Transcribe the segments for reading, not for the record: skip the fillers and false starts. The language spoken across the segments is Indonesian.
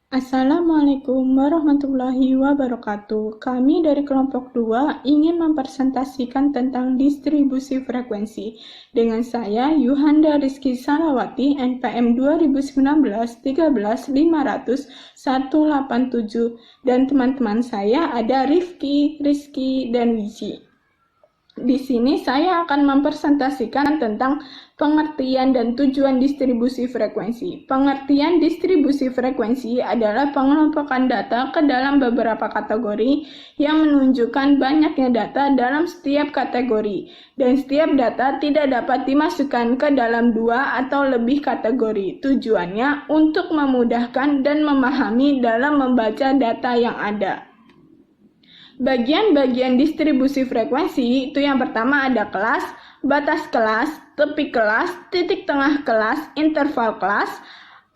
Assalamualaikum warahmatullahi wabarakatuh. Kami dari kelompok 2 ingin mempresentasikan tentang distribusi frekuensi. Dengan saya, Yuhanda Rizky Salawati, NPM 2019-13-500-187, dan teman-teman saya ada Rifki, Rizky, dan Wiji. Di sini saya akan mempresentasikan tentang pengertian dan tujuan distribusi frekuensi. Pengertian distribusi frekuensi adalah pengelompokan data ke dalam beberapa kategori yang menunjukkan banyaknya data dalam setiap kategori, dan setiap data tidak dapat dimasukkan ke dalam dua atau lebih kategori. Tujuannya untuk memudahkan dan memahami dalam membaca data yang ada. Bagian-bagian distribusi frekuensi itu yang pertama ada kelas, batas kelas, tepi kelas, titik tengah kelas, interval kelas,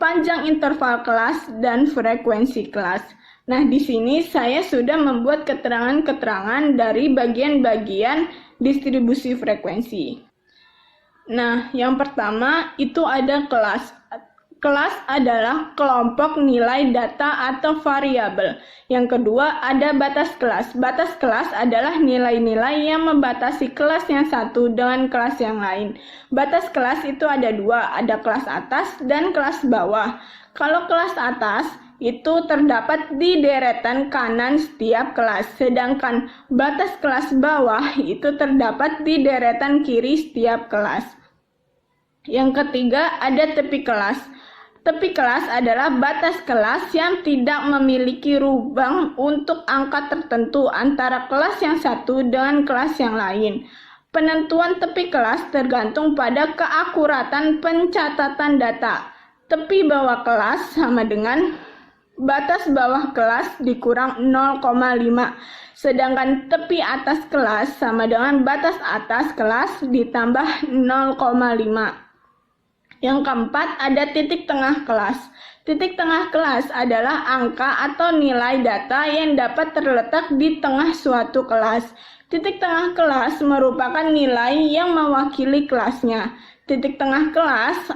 panjang interval kelas, dan frekuensi kelas. Nah, di sini saya sudah membuat keterangan-keterangan dari bagian-bagian distribusi frekuensi. Nah, yang pertama itu ada kelas. Kelas adalah kelompok nilai data atau variabel. Yang kedua ada batas kelas. Batas kelas adalah nilai-nilai yang membatasi kelas yang satu dengan kelas yang lain. Batas kelas itu ada dua, ada kelas atas dan kelas bawah. Kalau kelas atas itu terdapat di deretan kanan setiap kelas, sedangkan batas kelas bawah itu terdapat di deretan kiri setiap kelas. Yang ketiga ada tepi kelas. Tepi kelas adalah batas kelas yang tidak memiliki lubang untuk angka tertentu antara kelas yang satu dengan kelas yang lain. Penentuan tepi kelas tergantung pada keakuratan pencatatan data. Tepi bawah kelas sama dengan batas bawah kelas dikurang 0,5, sedangkan tepi atas kelas sama dengan batas atas kelas ditambah 0,5. Yang keempat ada titik tengah kelas. Titik tengah kelas adalah angka atau nilai data yang dapat terletak di tengah suatu kelas. Titik tengah kelas merupakan nilai yang mewakili kelasnya. Titik tengah kelas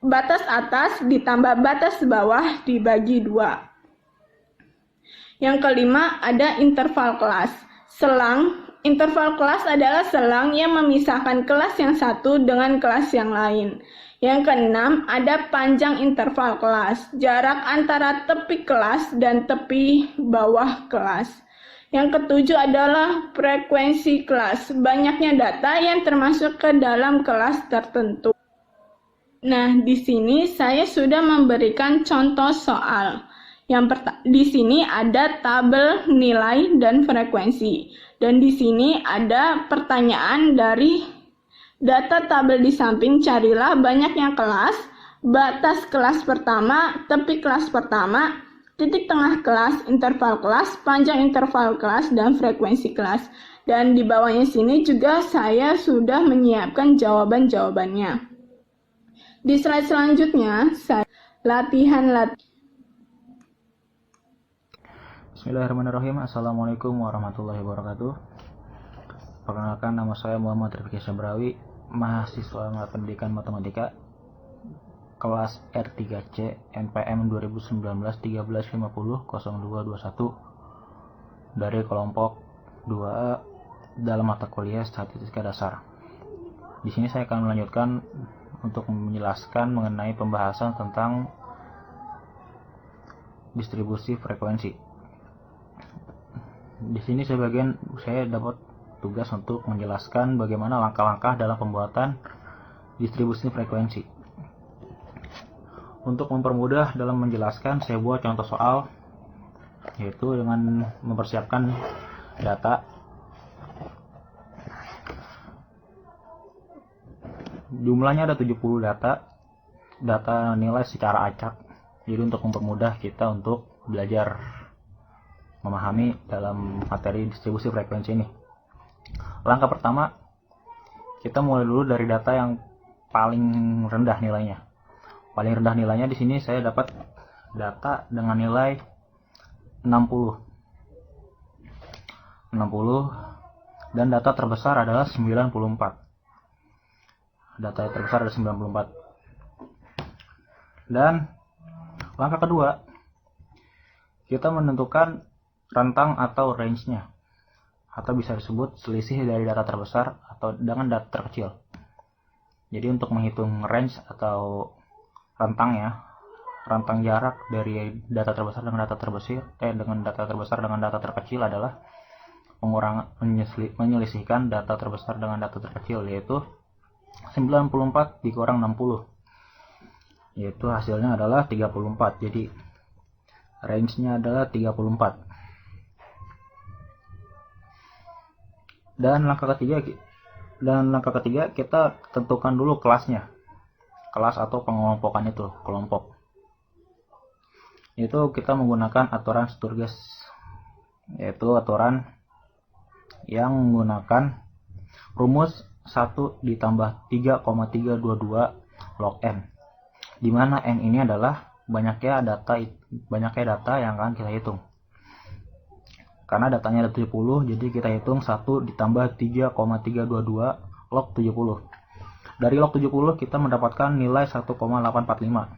batas atas ditambah batas bawah dibagi 2. Yang kelima ada interval kelas. Interval kelas adalah selang yang memisahkan kelas yang satu dengan kelas yang lain. Yang keenam ada panjang interval kelas, jarak antara tepi kelas dan tepi bawah kelas. Yang ketujuh adalah frekuensi kelas, banyaknya data yang termasuk ke dalam kelas tertentu. Nah, di sini saya sudah memberikan contoh soal. Di sini ada tabel nilai dan frekuensi. Dan di sini ada pertanyaan dari data tabel di samping, carilah banyaknya kelas, batas kelas pertama, tepi kelas pertama, titik tengah kelas, interval kelas, panjang interval kelas, dan frekuensi kelas. Dan di bawahnya sini juga saya sudah menyiapkan jawaban-jawabannya. Di slide selanjutnya, saya latihan. Bismillahirrahmanirrahim. Assalamualaikum warahmatullahi wabarakatuh. Perkenalkan, nama saya Muhammad Rifki Sabrawi, mahasiswa pendidikan matematika kelas R3C NPM 2019-1350-0221 dari kelompok 2A dalam mata kuliah Statistika Dasar. Di sini saya akan melanjutkan untuk menjelaskan mengenai pembahasan tentang distribusi frekuensi. Di sini saya dapat tugas untuk menjelaskan bagaimana langkah-langkah dalam pembuatan distribusi frekuensi. Untuk mempermudah dalam menjelaskan, saya buat contoh soal, yaitu dengan mempersiapkan data. Jumlahnya ada 70 data nilai secara acak. Jadi untuk mempermudah kita untuk belajar memahami dalam materi distribusi frekuensi ini. Langkah pertama, kita mulai dulu dari data yang paling rendah nilainya. Paling rendah nilainya di sini saya dapat data dengan nilai 60 dan data terbesar adalah 94. Data terbesar adalah 94. Dan langkah kedua, kita menentukan rentang atau range-nya, atau bisa disebut selisih dari data terbesar atau dengan data terkecil. Jadi untuk menghitung range atau rentang jarak dari data terbesar dengan data terkecil adalah menyelisihkan data terbesar dengan data terkecil, yaitu 94 dikurang 60, yaitu hasilnya adalah 34. Jadi range-nya adalah 34. Dan langkah ketiga kita tentukan dulu kelasnya. Kelas atau pengelompokan itu, kelompok. Itu kita menggunakan aturan Sturges, yaitu aturan yang menggunakan rumus 1 ditambah 3,322 log n, di mana n ini adalah banyaknya data yang akan kita hitung. Karena datanya ada 70, jadi kita hitung 1 ditambah 3,322 log 70. Dari log 70 kita mendapatkan nilai 1,845.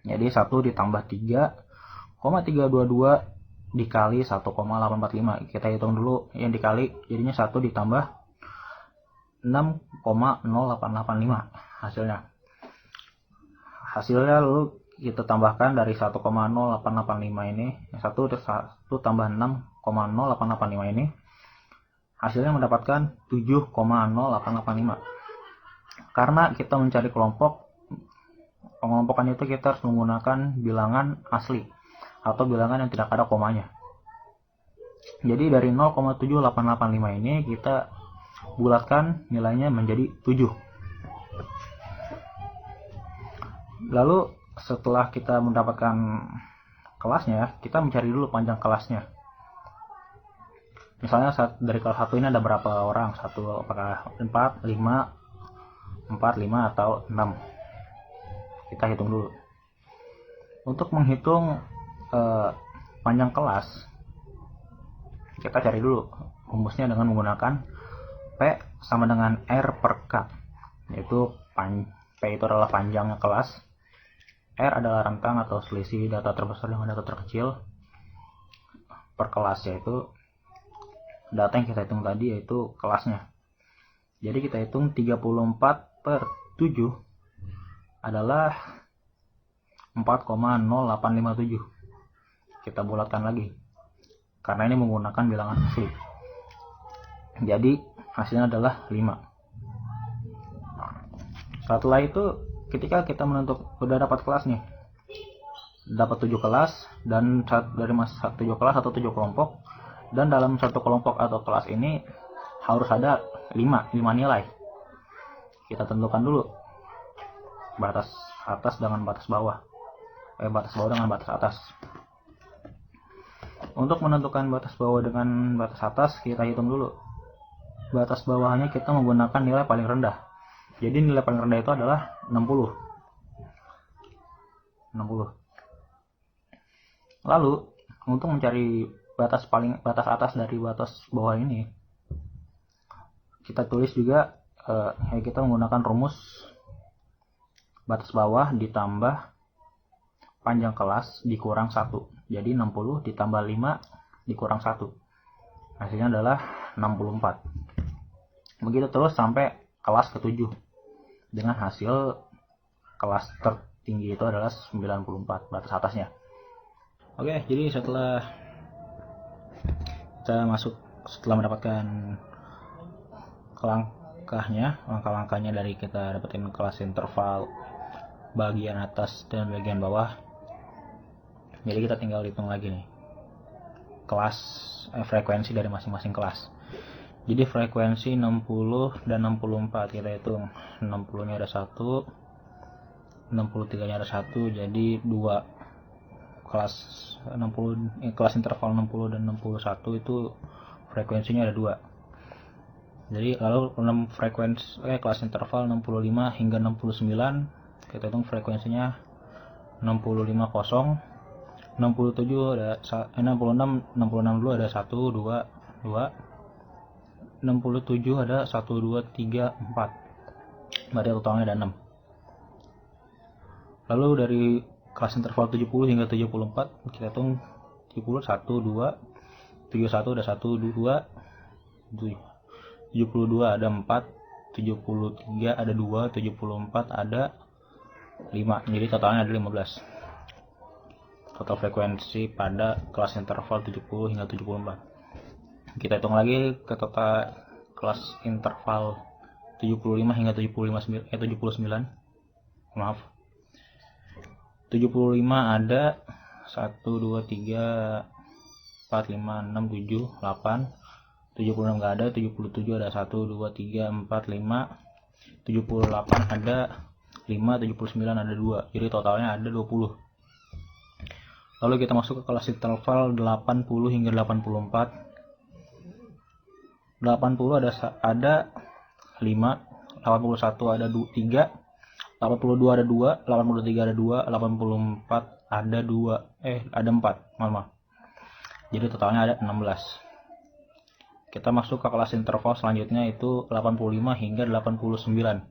Jadi 1 ditambah 3,322 dikali 1,845. Kita hitung dulu yang dikali, jadinya 1 ditambah 6,0885 hasilnya. Hasilnya lalu kita tambahkan dari 1,0885 ini, 1 tambah 6,0885 ini, hasilnya mendapatkan 7,0885. Karena kita mencari pengelompokan itu kita harus menggunakan bilangan asli atau bilangan yang tidak ada komanya. Jadi dari 0,7885 ini kita bulatkan nilainya menjadi 7. Lalu setelah kita mendapatkan kelasnya, kita mencari dulu panjang kelasnya. Misalnya dari kelas 1 ini ada berapa orang? Apakah 4, 5, atau 6? Kita hitung dulu. Untuk menghitung panjang kelas, kita cari dulu rumusnya dengan menggunakan P sama dengan R per K, yaitu P itu adalah panjangnya kelas, R adalah rentang atau selisih data terbesar dengan data terkecil per kelas, yaitu data yang kita hitung tadi, yaitu kelasnya. Jadi kita hitung 34 per 7 adalah 4,0857. Kita bulatkan lagi karena ini menggunakan bilangan asli. Jadi hasilnya adalah 5. Setelah itu, ketika kita sudah dapat kelas nih, dapat 7 kelas, dan dari 7 kelas atau 7 kelompok, dan dalam satu kelompok atau kelas ini harus ada 5 nilai. Kita tentukan dulu batas atas dengan batas bawah, batas bawah dengan batas atas. Untuk menentukan batas bawah dengan batas atas, kita hitung dulu. Batas bawahnya kita menggunakan nilai paling rendah. Jadi nilai paling rendah itu adalah 60. Lalu untuk mencari batas atas dari batas bawah ini, kita tulis juga kita menggunakan rumus batas bawah ditambah panjang kelas dikurang 1. Jadi 60 ditambah 5 dikurang 1. Hasilnya adalah 64. Begitu terus sampai kelas ke-7. Dengan hasil kelas tertinggi itu adalah 94, batas atasnya. Oke, jadi setelah mendapatkan langkah-langkahnya dari kita dapetin kelas interval bagian atas dan bagian bawah. Jadi kita tinggal hitung lagi nih kelas frekuensi dari masing-masing kelas. Jadi frekuensi 60 dan 64 kita hitung. 60 nya ada 1, 63 nya ada 1, jadi 2 kelas kelas interval 60 dan 61 itu frekuensinya ada 2. Jadi lalu kelas interval 65 hingga 69 kita hitung frekuensinya 65 kosong, 67 ada 66 dulu ada 1 2 67 ada 1 2 3 4. Berarti totalnya ada 6. Lalu dari kelas interval 70 hingga 74, kita hitung 70, 1, 2, 71 ada 1, 2, 72 ada 4, 73 ada 2, 74 ada 5, jadi totalnya ada 15. Total frekuensi pada kelas interval 70 hingga 74. Kita hitung lagi ke total kelas interval 75 hingga 79. 75 ada 1, 2, 3, 4, 5, 6, 7, 8. 76 nggak ada. 77 ada 1, 2, 3, 4, 5. 78 ada 5, 79 ada 2. Jadi totalnya ada 20. Lalu kita masuk ke kelas interval 80 hingga 84. 80 ada 5, 81 ada 3, 82 ada 2, 83 ada 2, 84 ada 2, ada 4, maaf. Jadi totalnya ada 16. Kita masuk ke kelas interval selanjutnya, itu 85 hingga 89.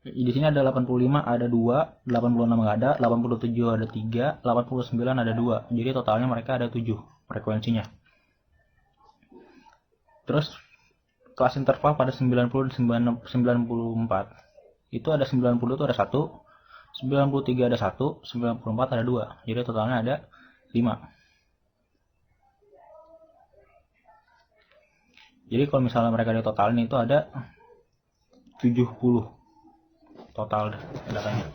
Di sini ada 85 ada 2, 86 nggak ada, 87 ada 3, 89 ada 2. Jadi totalnya mereka ada 7 frekuensinya. Terus kelas interval pada 90 dan 94. Itu ada 90 itu ada 1, 93 ada 1, 94 ada 2. Jadi totalnya ada 5. Jadi kalau misalnya mereka ditotalin itu ada 70 total datanya.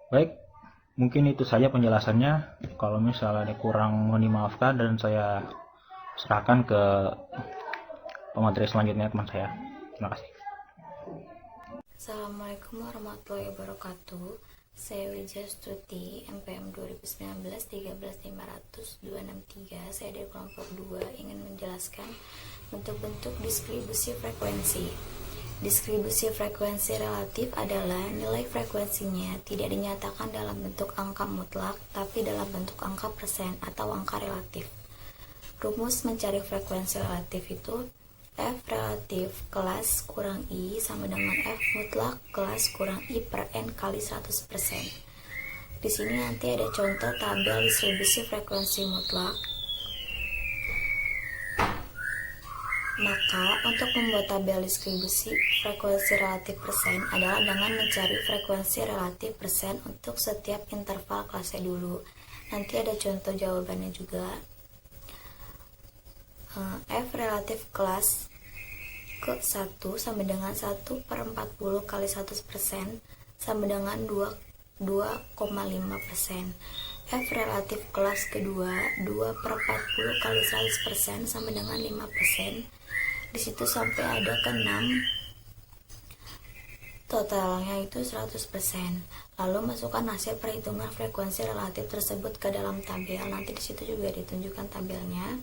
Baik, mungkin itu saja penjelasannya. Kalau misalnya ada kurang, mohon dimaafkan, dan saya serahkan ke pemateri selanjutnya teman saya. Terima kasih. Assalamualaikum warahmatullahi wabarakatuh. Saya Wijastuti, MPM 2019 13500-263. Saya dari kelompok 2 ingin menjelaskan bentuk-bentuk distribusi frekuensi. Distribusi frekuensi relatif adalah nilai frekuensinya tidak dinyatakan dalam bentuk angka mutlak, tapi dalam bentuk angka persen atau angka relatif. Rumus mencari frekuensi relatif itu F relatif kelas kurang I sama dengan F mutlak kelas kurang I per N kali 100%. Di sini nanti ada contoh tabel distribusi frekuensi mutlak. Maka untuk membuat tabel distribusi frekuensi relatif persen adalah dengan mencari frekuensi relatif persen untuk setiap interval kelasnya dulu. Nanti ada contoh jawabannya juga. F relatif kelas ke 1 sama dengan 1 per 40 kali 100% sama dengan 2,5%. F relatif kelas kedua 2 per 40 kali 100% sama dengan 5%. Di situ sampai ada ke 6, totalnya itu 100%. Lalu masukkan hasil perhitungan frekuensi relatif tersebut ke dalam tabel. Nanti di situ juga ditunjukkan tabelnya.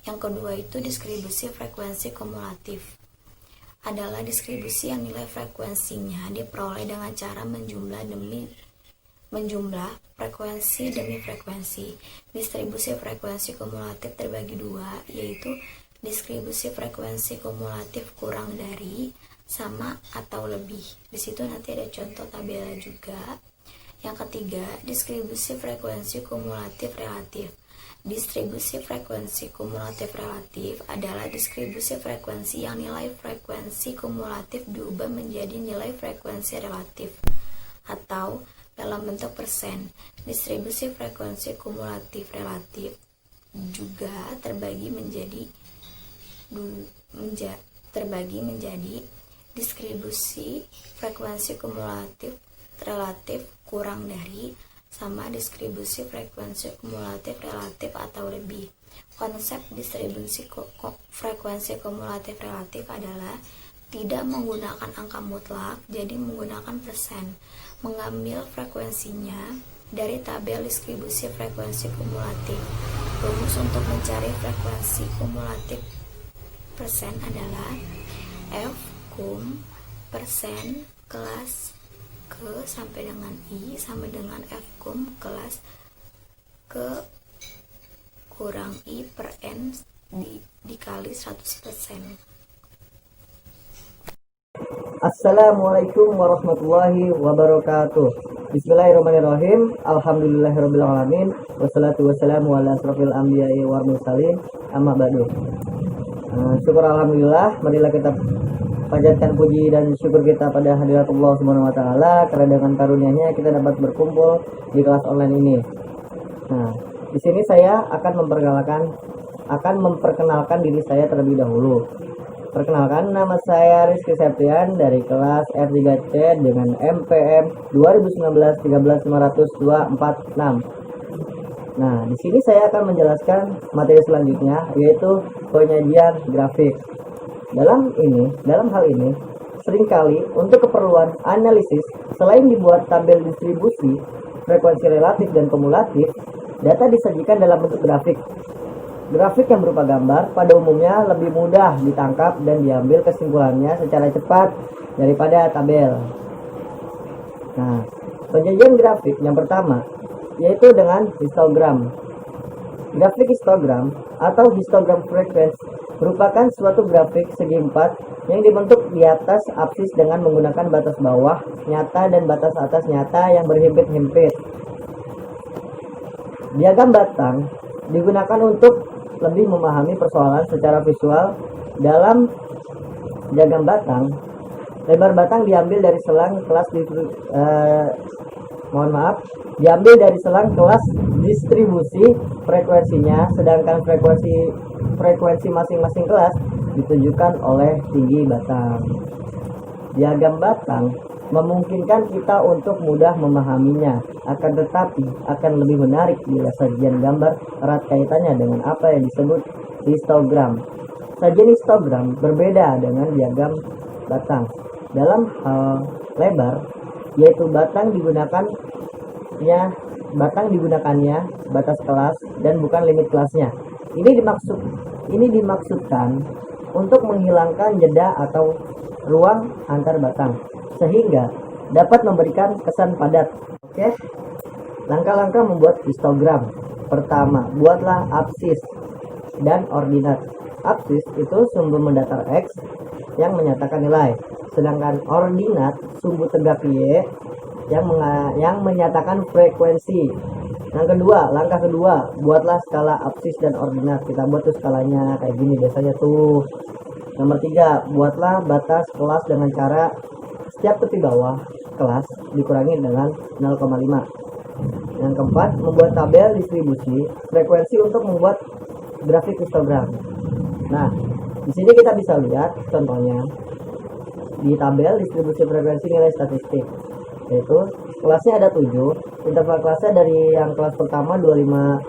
Yang kedua itu distribusi frekuensi kumulatif. Adalah distribusi yang nilai frekuensinya diperoleh dengan cara menjumlah frekuensi demi frekuensi. Distribusi frekuensi kumulatif terbagi dua, yaitu distribusi frekuensi kumulatif kurang dari, sama atau lebih. Di situ nanti ada contoh tabelnya juga. Yang ketiga, distribusi frekuensi kumulatif relatif. Distribusi frekuensi kumulatif relatif adalah distribusi frekuensi yang nilai frekuensi kumulatif diubah menjadi nilai frekuensi relatif atau dalam bentuk persen. Distribusi frekuensi kumulatif relatif juga terbagi menjadi distribusi frekuensi kumulatif relatif kurang dari sama distribusi frekuensi kumulatif relatif atau lebih. Konsep distribusi frekuensi kumulatif relatif adalah tidak menggunakan angka mutlak, jadi menggunakan persen. Mengambil frekuensinya dari tabel distribusi frekuensi kumulatif. Rumus untuk mencari frekuensi kumulatif persen adalah F kum persen kelas ke sampai dengan I sama dengan F kum kelas ke kurang I per N dikali 100%. Assalamualaikum warahmatullahi wabarakatuh. Bismillahirrahmanirrahim. Alhamdulillahirabbil alamin. Wassalatu wassalamu ala asrofil anbiya'i wal mursalin. Amma ba'du. Syukur alhamdulillah, marilah kita panjatkan puji dan syukur kita pada hadirat Allah Subhanahu wa taala karena dengan karunia-Nya kita dapat berkumpul di kelas online ini. Nah, di sini saya akan memperkenalkan diri saya terlebih dahulu. Perkenalkan, nama saya Rizky Septian dari kelas R3C dengan MPM 2019-13526. Nah, di sini saya akan menjelaskan materi selanjutnya, yaitu penyajian grafik. Dalam hal ini, seringkali untuk keperluan analisis, selain dibuat tabel distribusi, frekuensi relatif dan kumulatif, data disajikan dalam bentuk grafik. Grafik yang berupa gambar pada umumnya lebih mudah ditangkap dan diambil kesimpulannya secara cepat daripada tabel. Nah, penyajian grafik yang pertama yaitu dengan histogram. Grafik histogram atau histogram frekuensi merupakan suatu grafik segi empat yang dibentuk di atas apsis dengan menggunakan batas bawah nyata dan batas atas nyata yang berhimpit-himpit. Diagram batang digunakan untuk lebih memahami persoalan secara visual. Dalam diagram batang, lebar batang diambil dari selang kelas distribusi frekuensinya, sedangkan frekuensi masing-masing kelas ditunjukkan oleh tinggi batang. Diagram batang memungkinkan kita untuk mudah memahaminya, akan tetapi akan lebih menarik bila sajian gambar erat kaitannya dengan apa yang disebut histogram. Sajian histogram berbeda dengan diagram batang dalam hal lebar, yaitu batang digunakannya batas kelas dan bukan limit kelasnya. Ini dimaksudkan untuk menghilangkan jeda atau ruang antar batang, sehingga dapat memberikan kesan padat. Oke, langkah-langkah membuat histogram. Pertama, buatlah apsis dan ordinat. Apsis itu sumbu mendatar X yang menyatakan nilai, sedangkan ordinat sumbu tegak Y yang menyatakan frekuensi. Langkah kedua, buatlah skala apsis dan ordinat. Kita buat tuh skalanya kayak gini biasanya tuh. Nomor 3, buatlah batas kelas dengan cara setiap tepi bawah kelas dikurangi dengan 0,5. Yang keempat, membuat tabel distribusi frekuensi untuk membuat grafik histogram. Nah, di sini kita bisa lihat contohnya di tabel distribusi frekuensi nilai statistik, yaitu kelasnya ada 7, interval kelasnya dari yang kelas pertama 25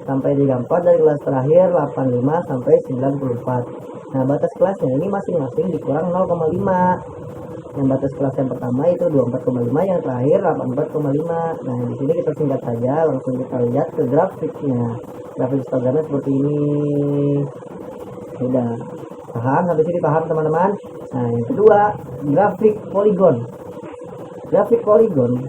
sampai 34, dari kelas terakhir 85 sampai 94. Nah, batas kelasnya ini masing-masing dikurang 0,5. Yang batas kelas yang pertama itu 24,5, yang terakhir 84,5. Nah, di sini kita singkat saja, langsung kita lihat ke grafiknya. Grafik histogramnya seperti ini. Sudah paham sampai sini? Paham teman-teman? Nah, yang kedua, grafik poligon. Grafik poligon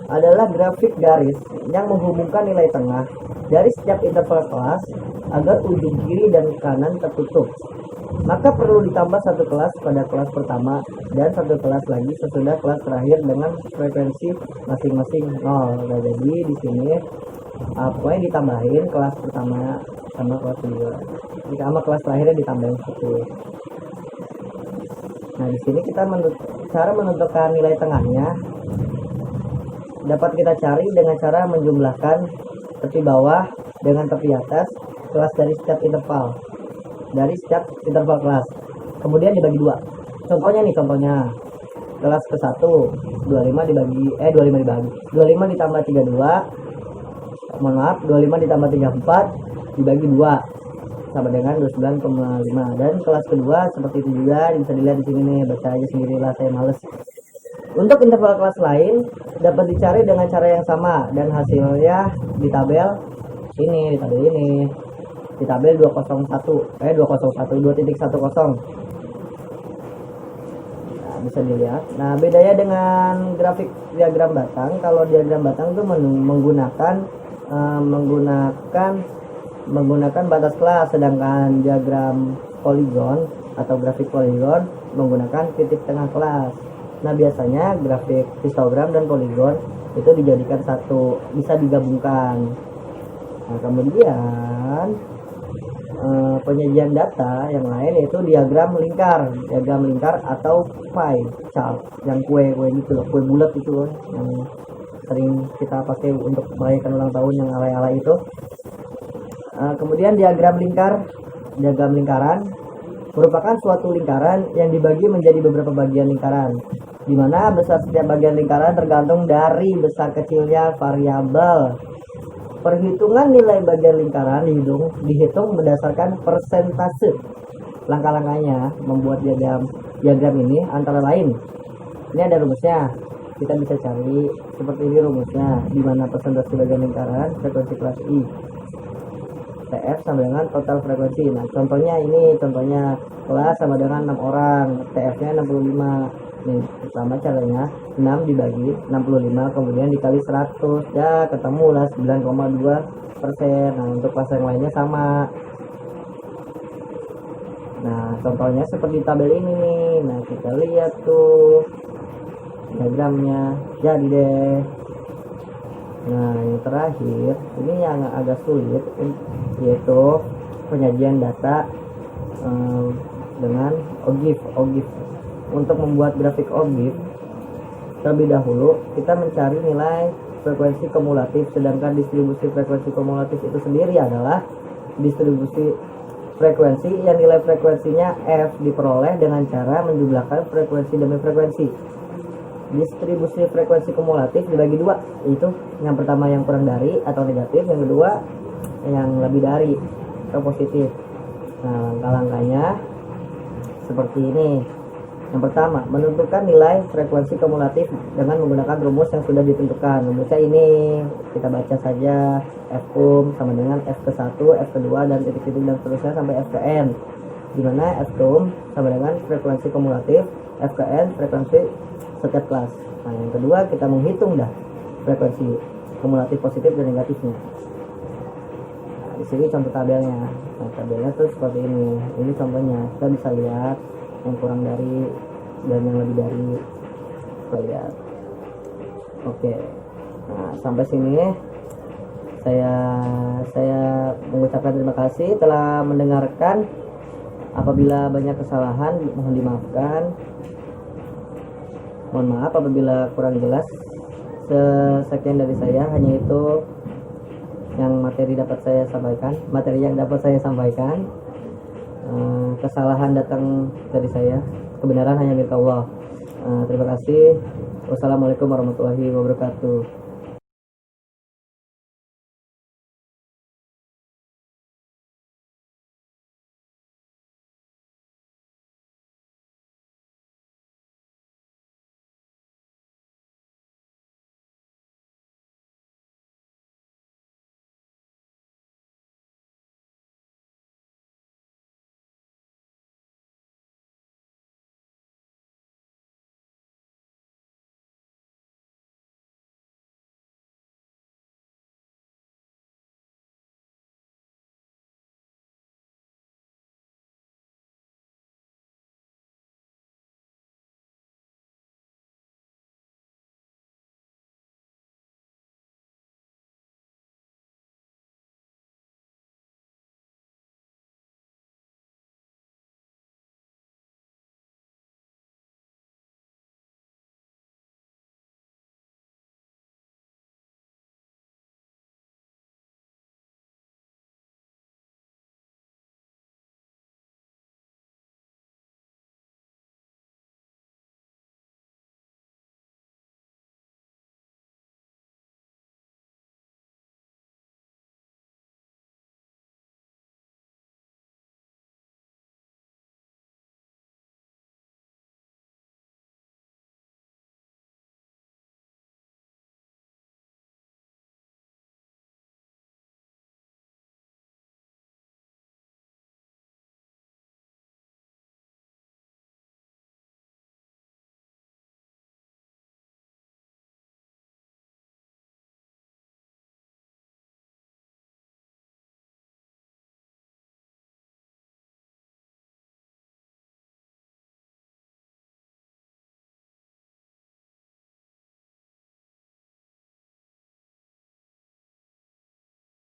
adalah grafik garis yang menghubungkan nilai tengah dari setiap interval kelas agar ujung kiri dan kanan tertutup. Maka perlu ditambah satu kelas pada kelas pertama dan satu kelas lagi sesudah kelas terakhir dengan frekuensi masing-masing 0. Nah, jadi di sini pokoknya ditambahin kelas pertama sama kelas kedua. Sama kelas terakhirnya ditambahin 1. Nah, di sini kita cara menentukan nilai tengahnya dapat kita cari dengan cara menjumlahkan tepi bawah dengan tepi atas kelas dari setiap interval kelas, kemudian dibagi 2. Contohnya kelas ke 1 25 ditambah 25 ditambah 34 dibagi 2 sama dengan 29,5. Dan kelas kedua seperti itu juga, bisa dilihat di sini nih, baca aja sendirilah, saya males. Untuk interval kelas lain dapat dicari dengan cara yang sama dan hasilnya di tabel ini, di tabel 2.10. Nah, bisa dilihat. Nah, bedanya dengan grafik diagram batang, kalau diagram batang itu menggunakan batas kelas, sedangkan diagram poligon atau grafik poligon menggunakan titik tengah kelas. Nah, biasanya grafik histogram dan poligon itu dijadikan satu, bisa digabungkan. Nah, kemudian penyajian data yang lain yaitu diagram lingkar atau pie chart, yang kue gitu loh, kue bulat itu loh, yang sering kita pakai untuk merayakan ulang tahun yang alay-alay itu. Kemudian diagram lingkaran merupakan suatu lingkaran yang dibagi menjadi beberapa bagian lingkaran, di mana besar setiap bagian lingkaran tergantung dari besar kecilnya variabel. Perhitungan nilai bagian lingkaran dihitung berdasarkan persentase. Langkah-langkahnya membuat diagram ini antara lain. Ini ada rumusnya. Kita bisa cari seperti ini rumusnya, di mana persentase bagian lingkaran frekuensi kelas I. TF sama dengan total frekuensi. Nah, contohnya kelas sama dengan 6 orang, TF-nya 65. Nih, pertama caranya 6 dibagi 65 kemudian dikali 100, ya ketemulah 9,2%. Nah, untuk kelas yang lainnya sama. Nah, contohnya seperti tabel ini nih. Nah, kita lihat tuh diagramnya jadi deh. Nah, yang terakhir ini yang agak sulit, yaitu penyajian data dengan OGIF. Untuk membuat grafik OGIF, terlebih dahulu kita mencari nilai frekuensi kumulatif, sedangkan distribusi frekuensi kumulatif itu sendiri adalah distribusi frekuensi yang nilai frekuensinya F diperoleh dengan cara menjumlahkan frekuensi demi frekuensi. Distribusi frekuensi kumulatif dibagi dua, yaitu yang pertama yang kurang dari atau negatif, yang kedua yang lebih dari atau positif. Nah, langkah-langkahnya seperti ini. Yang pertama, menentukan nilai frekuensi kumulatif dengan menggunakan rumus yang sudah ditentukan. Rumusnya ini kita baca saja, F sama dengan F ke 1, F ke 2, dan titik-titik dan seterusnya sampai F ke N, dimana F sama dengan frekuensi kumulatif, F ke N frekuensi setiap kelas. Nah, yang kedua kita menghitung dah frekuensi kumulatif positif dan negatifnya. Nah, di sini contoh tabelnya. Nah, tabelnya tuh seperti ini. Ini contohnya, kita bisa lihat yang kurang dari dan yang lebih dari. Kita lihat. Oke. Nah, sampai sini saya mengucapkan terima kasih telah mendengarkan. Apabila banyak kesalahan mohon dimaafkan. Mohon maaf apabila kurang jelas. Sekian dari saya, hanya itu yang materi yang dapat saya sampaikan. Kesalahan datang dari saya, kebenaran hanya milik Allah. Terima kasih. Wassalamualaikum warahmatullahi wabarakatuh.